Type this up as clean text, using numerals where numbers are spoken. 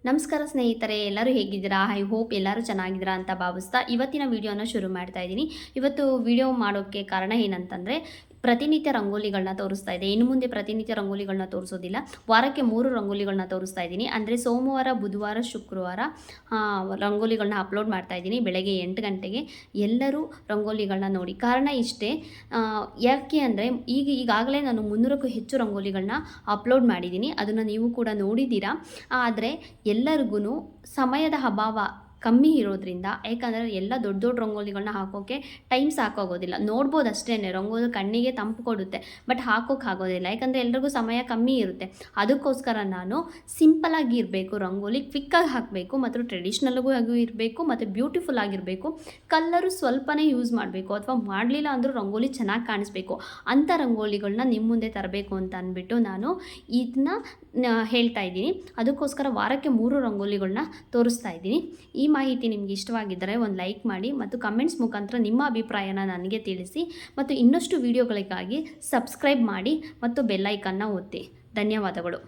ನಮಸ್ಕಾರ ಸ್ನೇಹಿತರೆ, ಎಲ್ಲರೂ ಹೇಗಿದ್ದೀರಾ? ಐ ಹೋಪ್ ಎಲ್ಲರೂ ಚೆನ್ನಾಗಿದ್ದೀರಾ ಅಂತ ಭಾವಿಸ್ತಾ ಇವತ್ತಿನ ವಿಡಿಯೋನ ಶುರು ಮಾಡ್ತಾ ಇದ್ದೀನಿ. ಇವತ್ತು ವಿಡಿಯೋ ಮಾಡೋಕ್ಕೆ ಕಾರಣ ಏನಂತಂದರೆ, ಪ್ರತಿನಿತ್ಯ ರಂಗೋಲಿಗಳನ್ನ ತೋರಿಸ್ತಾ ಇದೆ. ಇನ್ನು ಮುಂದೆ ಪ್ರತಿನಿತ್ಯ ರಂಗೋಲಿಗಳನ್ನ ತೋರಿಸೋದಿಲ್ಲ. ವಾರಕ್ಕೆ 3 ರಂಗೋಲಿಗಳನ್ನ ತೋರಿಸ್ತಾ ಇದ್ದೀನಿ. ಅಂದರೆ ಸೋಮವಾರ, ಬುಧವಾರ, ಶುಕ್ರವಾರ ರಂಗೋಲಿಗಳನ್ನ ಅಪ್ಲೋಡ್ ಮಾಡ್ತಾ ಇದ್ದೀನಿ ಬೆಳಗ್ಗೆ 8 ಗಂಟೆಗೆ. ಎಲ್ಲರೂ ರಂಗೋಲಿಗಳನ್ನ ನೋಡಿ. ಕಾರಣ ಇಷ್ಟೇ, ಯಾಕೆ ಅಂದರೆ ಈಗಾಗಲೇ ನಾನು 300ಕ್ಕೂ ಹೆಚ್ಚು ರಂಗೋಲಿಗಳನ್ನ ಅಪ್ಲೋಡ್ ಮಾಡಿದ್ದೀನಿ. ಅದನ್ನು ನೀವು ಕೂಡ ನೋಡಿದ್ದೀರಾ. ಆದರೆ ಎಲ್ಲರಿಗೂ ಸಮಯದ ಅಭಾವ ಕಮ್ಮಿ ಇರೋದ್ರಿಂದ, ಯಾಕಂದರೆ ಎಲ್ಲ ದೊಡ್ಡ ದೊಡ್ಡ ರಂಗೋಲಿಗಳನ್ನ ಹಾಕೋಕ್ಕೆ ಟೈಮ್ ಸಾಕಾಗೋದಿಲ್ಲ. ನೋಡ್ಬೋದು ಅಷ್ಟೇ, ರಂಗೋಲಿ ಕಣ್ಣಿಗೆ ತಂಪು ಕೊಡುತ್ತೆ, ಬಟ್ ಹಾಕೋಕ್ಕಾಗೋದಿಲ್ಲ. ಯಾಕಂದರೆ ಎಲ್ರಿಗೂ ಸಮಯ ಕಮ್ಮಿ ಇರುತ್ತೆ. ಅದಕ್ಕೋಸ್ಕರ ನಾನು ಸಿಂಪಲಾಗಿ ಇರಬೇಕು, ರಂಗೋಲಿ ಕ್ವಿಕ್ಕಾಗಿ ಹಾಕಬೇಕು, ಮತ್ತು ಟ್ರೆಡಿಷ್ನಲ್ಗೂ ಆಗಿ ಇರಬೇಕು, ಮತ್ತು ಬ್ಯೂಟಿಫುಲ್ ಆಗಿರಬೇಕು. ಕಲ್ಲರು ಸ್ವಲ್ಪನೇ ಯೂಸ್ ಮಾಡಬೇಕು, ಅಥವಾ ಮಾಡಲಿಲ್ಲ ಅಂದರೂ ರಂಗೋಲಿ ಚೆನ್ನಾಗಿ ಕಾಣಿಸ್ಬೇಕು. ಅಂಥ ರಂಗೋಲಿಗಳನ್ನ ನಿಮ್ಮ ಮುಂದೆ ತರಬೇಕು ಅಂತ ಅಂದ್ಬಿಟ್ಟು ನಾನು ಇದನ್ನ ಹೇಳ್ತಾ ಇದ್ದೀನಿ. ಅದಕ್ಕೋಸ್ಕರ ವಾರಕ್ಕೆ 3 ರಂಗೋಲಿಗಳನ್ನ ತೋರಿಸ್ತಾ ಇದ್ದೀನಿ. ಈ ಮಾಹಿತಿ ನಿಮಗೆ ಇಷ್ಟವಾಗಿದ್ದರೆ ಒಂದು ಲೈಕ್ ಮಾಡಿ, ಮತ್ತು ಕಮೆಂಟ್ಸ್ ಮುಖಾಂತರ ನಿಮ್ಮ ಅಭಿಪ್ರಾಯನ ನನಗೆ ತಿಳಿಸಿ, ಮತ್ತು ಇನ್ನಷ್ಟು ವಿಡಿಯೋಗಳಿಗಾಗಿ ಸಬ್ಸ್ಕ್ರೈಬ್ ಮಾಡಿ ಮತ್ತು ಬೆಲ್ ಐಕನ್ನ ಒತ್ತಿ. ಧನ್ಯವಾದಗಳು.